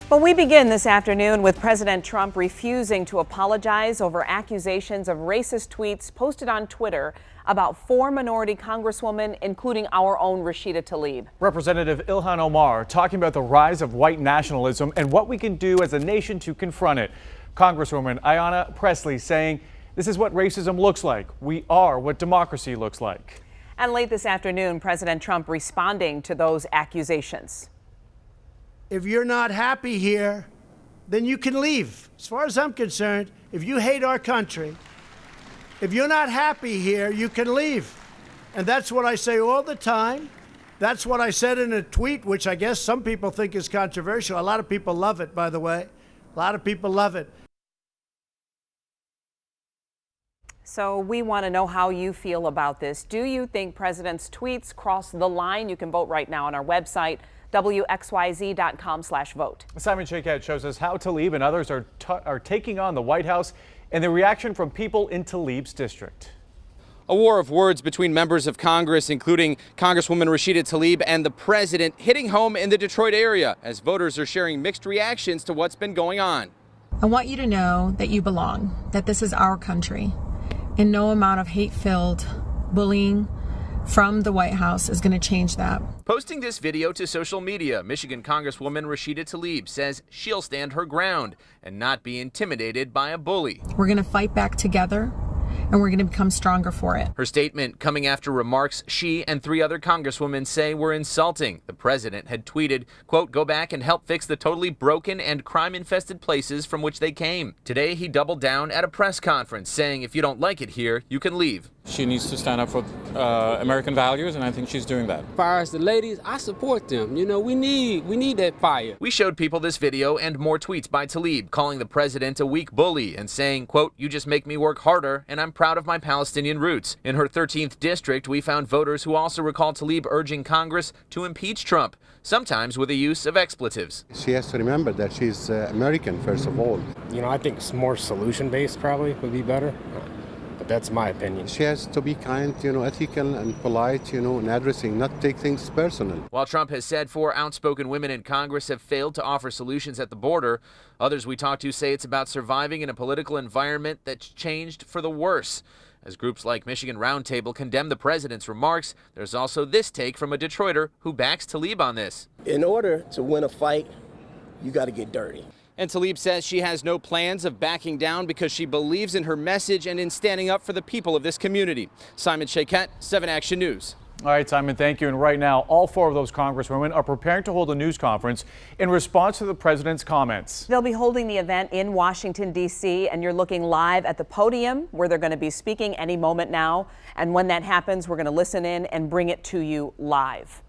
But we begin this afternoon with President Trump refusing to apologize over accusations of racist tweets posted on Twitter about 4 minority congresswomen, including our own Rashida Tlaib. Representative Ilhan Omar talking about the rise of white nationalism and what we can do as a nation to confront it. Congresswoman Ayanna Pressley saying this is what racism looks like. We are what democracy looks like. And late this afternoon, President Trump responding to those accusations. If you're not happy here, then you can leave. As far as I'm concerned, if you hate our country, if you're not happy here, you can leave. And that's what I say all the time. That's what I said in a tweet, which I guess some people think is controversial. A lot of people love it, by the way. A lot of people love it. So we want to know how you feel about this. Do you think President's tweets cross the line? You can vote right now on our website, WXYZ.com/vote. Simon Shakat shows us how Tlaib and others are taking on the White House and the reaction from people in Tlaib's district. A war of words between members of Congress, including Congresswoman Rashida Tlaib and the president, hitting home in the Detroit area as voters are sharing mixed reactions to what's been going on. I want you to know that you belong, that this is our country, and no amount of hate-filled bullying from the White House is going to change that. Posting this video to social media, Michigan Congresswoman Rashida Tlaib says she'll stand her ground and not be intimidated by a bully. We're going to fight back together, and we're going to become stronger for it. Her statement coming after remarks she and 3 other congresswomen say were insulting. The president had tweeted, quote, "Go back and help fix the totally broken and crime-infested places from which they came." Today, he doubled down at a press conference, saying if you don't like it here, you can leave. She needs to stand up for American values, and I think she's doing that. As far as the ladies, I support them. You know, we need that fire. We showed people this video and more tweets by Tlaib calling the president a weak bully and saying, quote, "You just make me work harder, and I'm proud of my Palestinian roots." In her 13th district, we found voters who also recall Tlaib urging Congress to impeach Trump, sometimes with the use of expletives. She has to remember that she's American, first of all. You know, I think it's more solution-based probably would be better. But that's my opinion. She has to be kind, ethical and polite, in addressing, not take things personal. While Trump has said 4 outspoken women in Congress have failed to offer solutions at the border, others we talked to say it's about surviving in a political environment that's changed for the worse. As groups like Michigan Roundtable condemn the president's remarks, there's also this take from a Detroiter who backs Tlaib on this. In order to win a fight, you got to get dirty. And Tlaib says she has no plans of backing down because she believes in her message and in standing up for the people of this community. Simon Shakat, 7 Action News. All right, Simon, thank you. And right now, all 4 of those congresswomen are preparing to hold a news conference in response to the president's comments. They'll be holding the event in Washington, D.C., and you're looking live at the podium where they're going to be speaking any moment now. And when that happens, we're going to listen in and bring it to you live.